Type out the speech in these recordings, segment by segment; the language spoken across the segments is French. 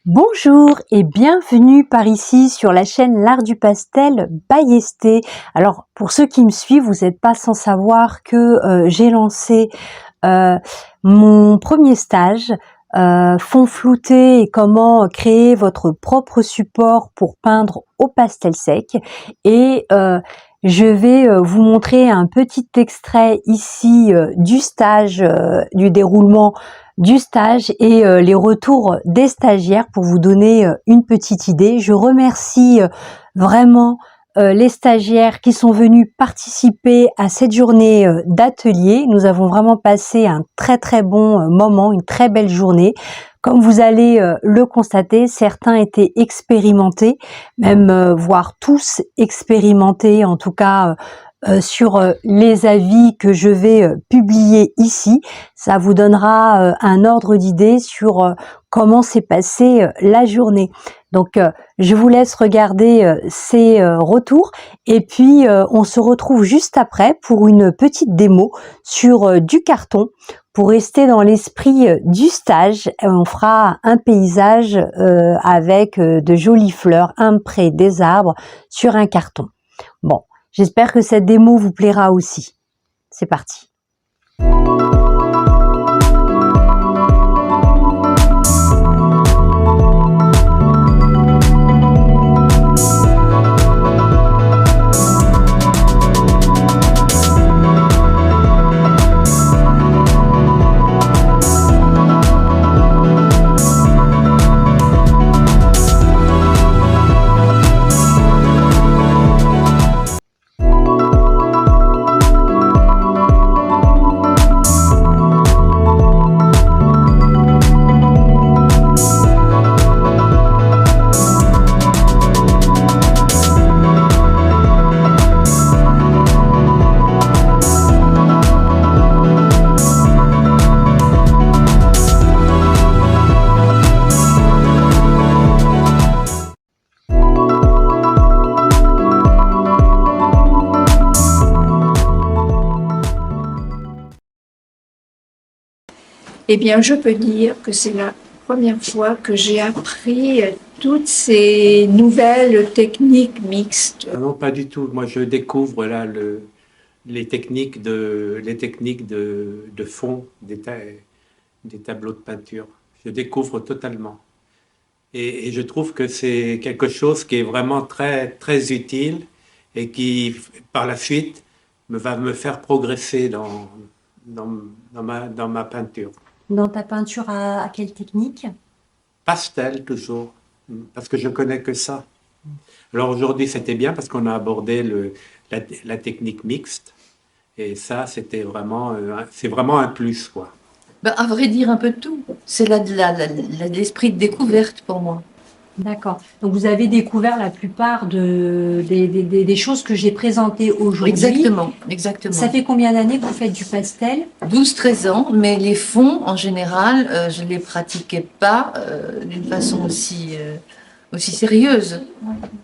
Bonjour et bienvenue par ici sur la chaîne L'Art du Pastel by Esthé. Alors pour ceux qui me suivent, vous n'êtes pas sans savoir que j'ai lancé mon premier stage fond flouté et comment créer votre propre support pour peindre au pastel sec, et je vais vous montrer un petit extrait ici du stage, du déroulement du stage et les retours des stagiaires pour vous donner une petite idée. Je remercie vraiment les stagiaires qui sont venus participer à cette journée d'atelier. Nous avons vraiment passé un très bon moment, une très belle journée. Comme vous allez le constater, certains étaient expérimentés, même voire tous expérimentés, en tout cas sur les avis que je vais publier ici. Ça vous donnera un ordre d'idée sur comment s'est passée la journée. Donc je vous laisse regarder ces retours et puis on se retrouve juste après pour une petite démo sur du carton. Pour rester dans l'esprit du stage, on fera un paysage avec de jolies fleurs, un pré, des arbres sur un carton. Bon, j'espère que cette démo vous plaira aussi. C'est parti. Eh bien, je peux dire que c'est la première fois que j'ai appris toutes ces nouvelles techniques mixtes. Non, pas du tout. Moi, je découvre là les techniques de fond des tableaux de peinture. Je découvre totalement. Et je trouve que c'est quelque chose qui est vraiment très utile et qui, par la suite, va me faire progresser dans ma peinture. Dans ta peinture, à quelle technique? Pastel, toujours, parce que je connais que ça. Alors aujourd'hui, c'était bien parce qu'on a abordé la technique mixte, et ça, c'est vraiment un plus, quoi. Ben, à vrai dire, un peu de tout. C'est l'esprit de découverte pour moi. D'accord. Donc vous avez découvert la plupart des choses que j'ai présentées aujourd'hui. Exactement, exactement. Ça fait combien d'années que vous faites du pastel? 12-13 ans, mais les fonds, en général, je ne les pratiquais pas d'une façon aussi sérieuse.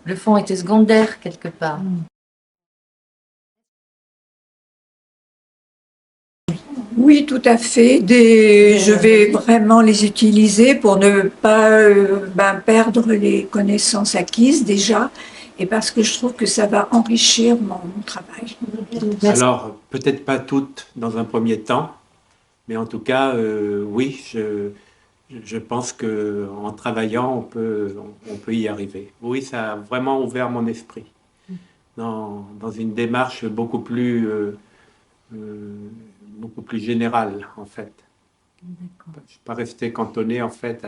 Le fond était secondaire, quelque part. Oui, tout à fait. Je vais vraiment les utiliser pour ne pas perdre les connaissances acquises déjà, et parce que je trouve que ça va enrichir mon travail. Alors, peut-être pas toutes dans un premier temps, mais en tout cas, oui, je pense qu'en travaillant, on peut y arriver. Oui, ça a vraiment ouvert mon esprit dans une démarche euh, beaucoup plus générale, en fait. D'accord. Je ne suis pas resté cantonné, en fait,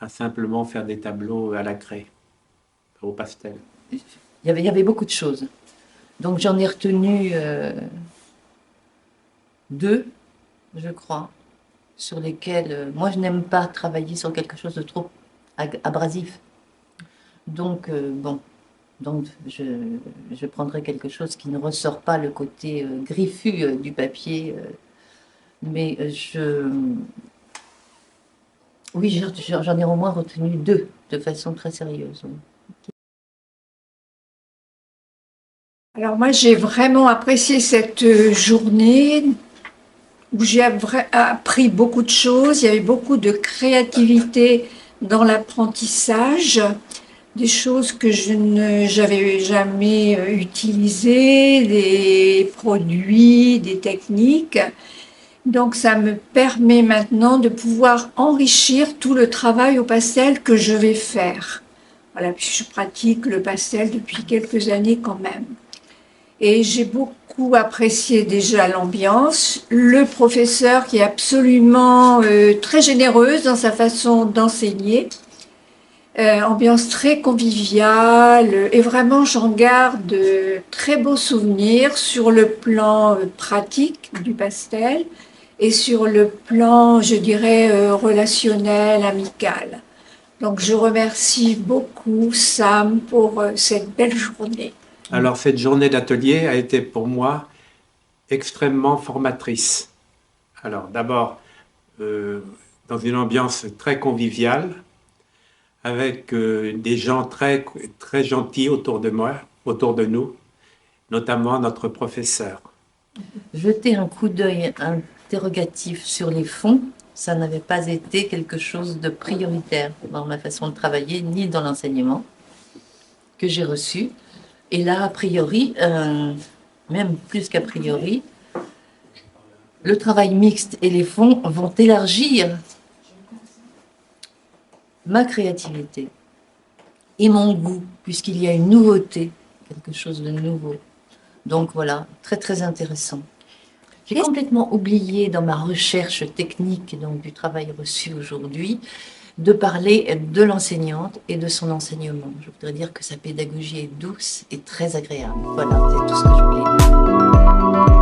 à simplement faire des tableaux à la craie, au pastel. Il y avait beaucoup de choses. Donc j'en ai retenu deux, je crois, sur lesquels moi je n'aime pas travailler sur quelque chose de trop abrasif. Donc bon, donc je prendrai quelque chose qui ne ressort pas le côté griffu du papier, mais oui, j'en ai au moins retenu deux de façon très sérieuse. Oui. Alors moi, j'ai vraiment apprécié cette journée où j'ai appris beaucoup de choses. Il y avait beaucoup de créativité dans l'apprentissage, des choses que j'avais jamais utilisées, des produits, des techniques. Donc ça me permet maintenant de pouvoir enrichir tout le travail au pastel que je vais faire. Voilà, puis je pratique le pastel depuis quelques années quand même. Et j'ai beaucoup apprécié déjà l'ambiance, le professeur qui est absolument très généreuse dans sa façon d'enseigner, ambiance très conviviale, et vraiment j'en garde de très beaux souvenirs sur le plan pratique du pastel et sur le plan, je dirais, relationnel, amical. Donc je remercie beaucoup Sam pour cette belle journée. Alors, cette journée d'atelier a été pour moi extrêmement formatrice. Alors, d'abord, dans une ambiance très conviviale, avec des gens très, très gentils autour de moi, autour de nous, notamment notre professeur. Jeter un coup d'œil interrogatif sur les fonds, ça n'avait pas été quelque chose de prioritaire dans ma façon de travailler, ni dans l'enseignement que j'ai reçu. Et là, a priori, même plus qu'a priori, le travail mixte et les fonds vont élargir ma créativité et mon goût, puisqu'il y a une nouveauté, quelque chose de nouveau. Donc voilà, très très intéressant. J'ai complètement oublié dans ma recherche technique donc, du travail reçu aujourd'hui de parler de l'enseignante et de son enseignement. Je voudrais dire que sa pédagogie est douce et très agréable. Voilà, c'est tout ce que je voulais dire.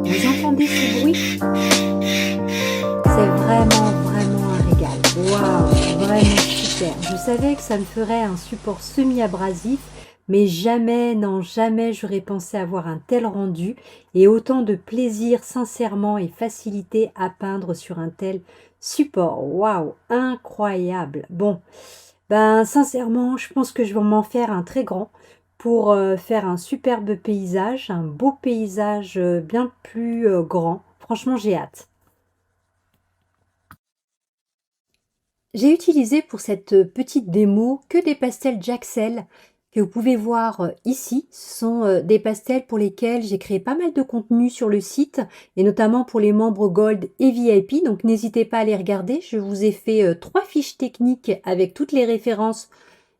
Vous entendez ce bruit? C'est vraiment, vraiment un régal. Waouh, vraiment super. Je savais que ça me ferait un support semi-abrasif, mais jamais, non, jamais j'aurais pensé avoir un tel rendu et autant de plaisir sincèrement et facilité à peindre sur un tel support. Waouh, incroyable. Bon, ben sincèrement, je pense que je vais m'en faire un très grand pour faire un superbe paysage, un beau paysage bien plus grand. Franchement, j'ai hâte. J'ai utilisé pour cette petite démo que des pastels Jaxel que vous pouvez voir ici. Ce sont des pastels pour lesquels j'ai créé pas mal de contenu sur le site, et notamment pour les membres Gold et VIP. Donc n'hésitez pas à les regarder. Je vous ai fait 3 fiches techniques avec toutes les références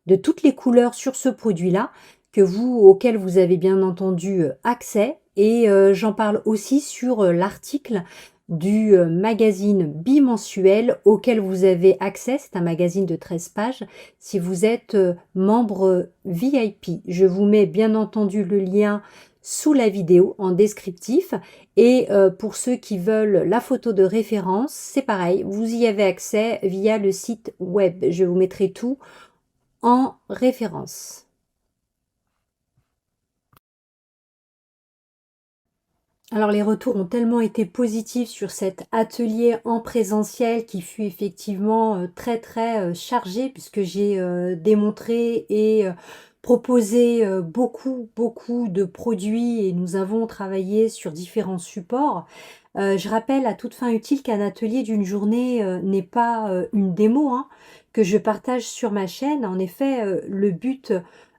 de toutes les couleurs sur ce produit-là, auquel vous avez bien entendu accès. Et j'en parle aussi sur l'article du magazine bimensuel auquel vous avez accès. C'est un magazine de 13 pages si vous êtes membre VIP. Je vous mets bien entendu le lien sous la vidéo en descriptif. Et pour ceux qui veulent la photo de référence, c'est pareil, vous y avez accès via le site web. Je vous mettrai tout en référence. Alors les retours ont tellement été positifs sur cet atelier en présentiel qui fut effectivement très chargé, puisque j'ai démontré et proposé beaucoup de produits, et nous avons travaillé sur différents supports. Je rappelle à toute fin utile qu'un atelier d'une journée n'est pas une démo, hein, que je partage sur ma chaîne. En effet, le but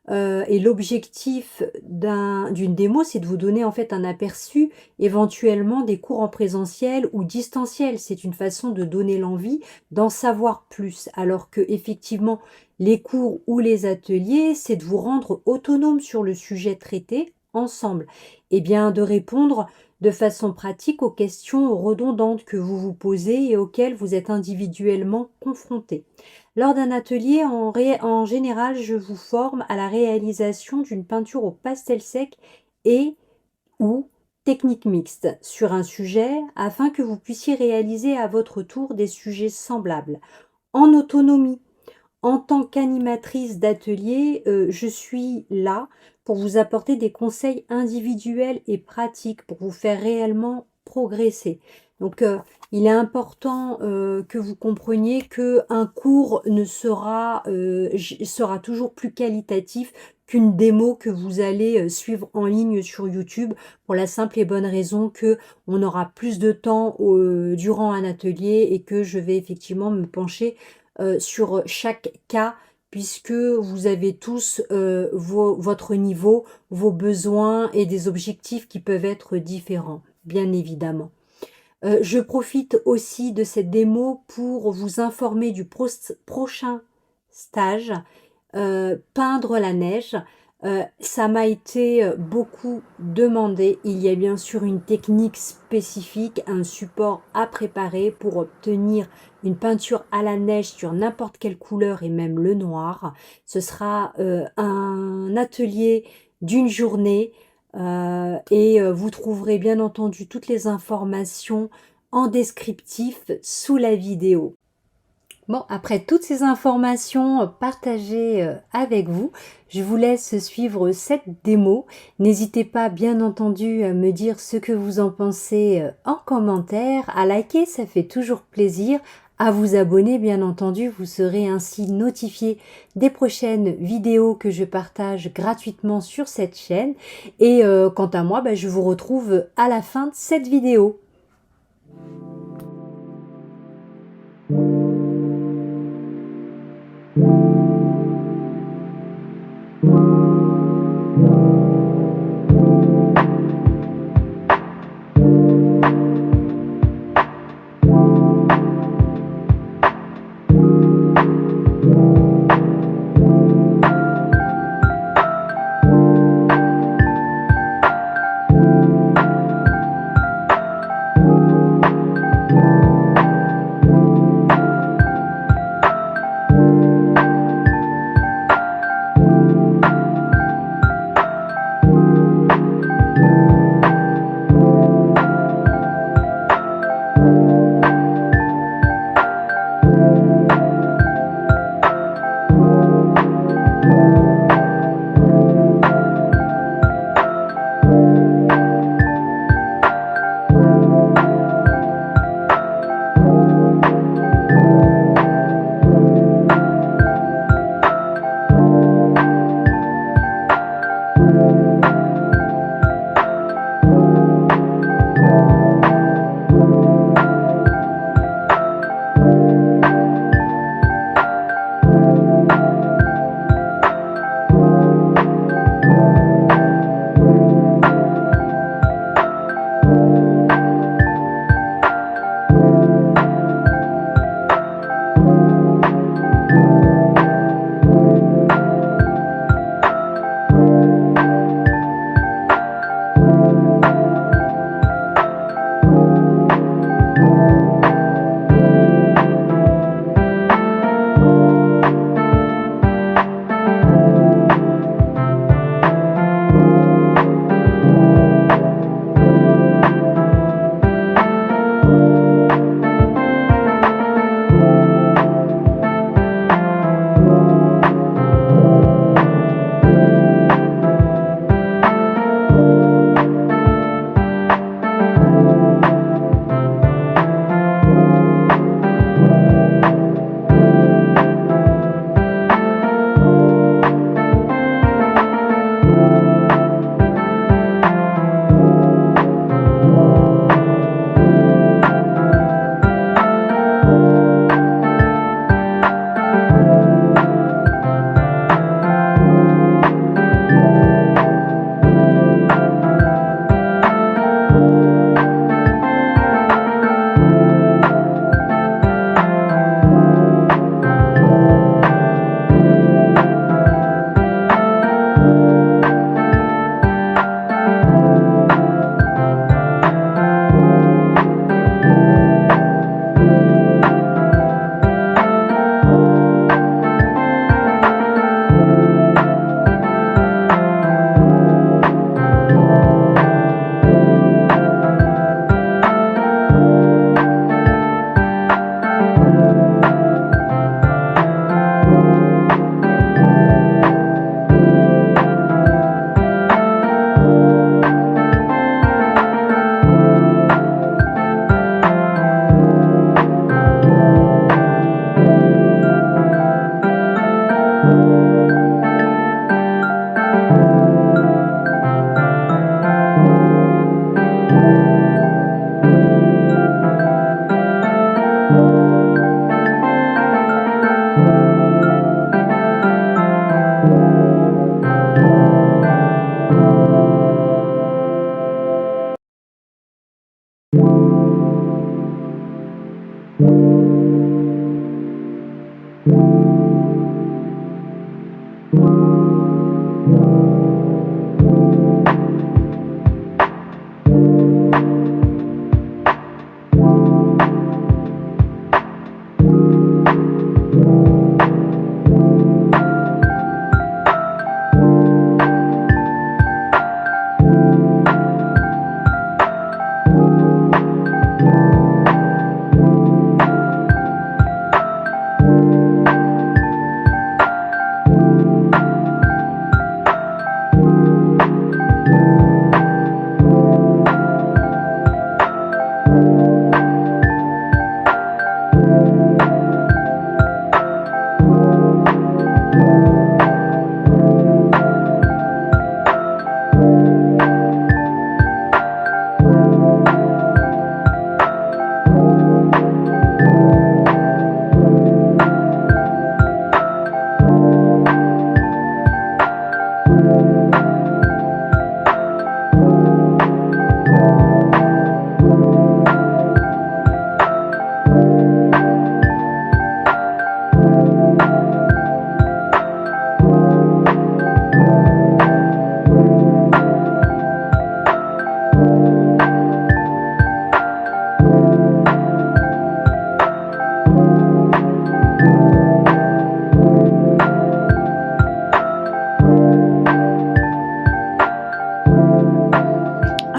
et l'objectif d'une démo, c'est de vous donner en fait un aperçu éventuellement des cours en présentiel ou distanciel. C'est une façon de donner l'envie d'en savoir plus, alors que effectivement les cours ou les ateliers, c'est de vous rendre autonome sur le sujet traité ensemble, et bien de répondre de façon pratique aux questions redondantes que vous vous posez et auxquelles vous êtes individuellement confrontés. Lors d'un atelier, en général, je vous forme à la réalisation d'une peinture au pastel sec et ou technique mixte sur un sujet, afin que vous puissiez réaliser à votre tour des sujets semblables. En autonomie, en tant qu'animatrice d'atelier, je suis là pour vous apporter des conseils individuels et pratiques pour vous faire réellement progresser. Donc, il est important que vous compreniez qu'un cours sera toujours plus qualitatif qu'une démo que vous allez suivre en ligne sur YouTube, pour la simple et bonne raison que on aura plus de temps durant un atelier, et que je vais effectivement me pencher sur chaque cas, puisque vous avez tous votre niveau, vos besoins et des objectifs qui peuvent être différents, bien évidemment. Je profite aussi de cette démo pour vous informer du prochain stage, peindre la neige. Ça m'a été beaucoup demandé. Il y a bien sûr une technique spécifique, un support à préparer pour obtenir une peinture à la neige sur n'importe quelle couleur, et même le noir. Ce sera un atelier d'une journée, et vous trouverez bien entendu toutes les informations en descriptif sous la vidéo. Bon, après toutes ces informations partagées avec vous, je vous laisse suivre cette démo. N'hésitez pas, bien entendu, à me dire ce que vous en pensez en commentaire, à liker, ça fait toujours plaisir, à vous abonner, bien entendu, vous serez ainsi notifié des prochaines vidéos que je partage gratuitement sur cette chaîne. Et quant à moi, je vous retrouve à la fin de cette vidéo.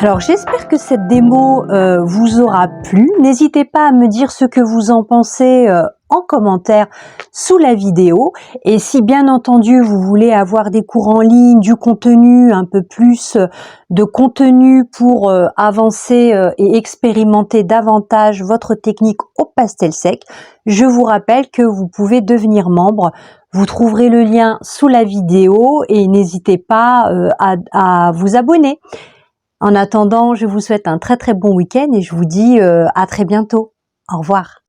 Alors j'espère que cette démo vous aura plu. N'hésitez pas à me dire ce que vous en pensez en commentaire sous la vidéo. Et si bien entendu vous voulez avoir des cours en ligne, du contenu, un peu plus de contenu pour avancer et expérimenter davantage votre technique au pastel sec, je vous rappelle que vous pouvez devenir membre. Vous trouverez le lien sous la vidéo et n'hésitez pas à vous abonner. En attendant, je vous souhaite un très bon week-end et je vous dis à très bientôt. Au revoir.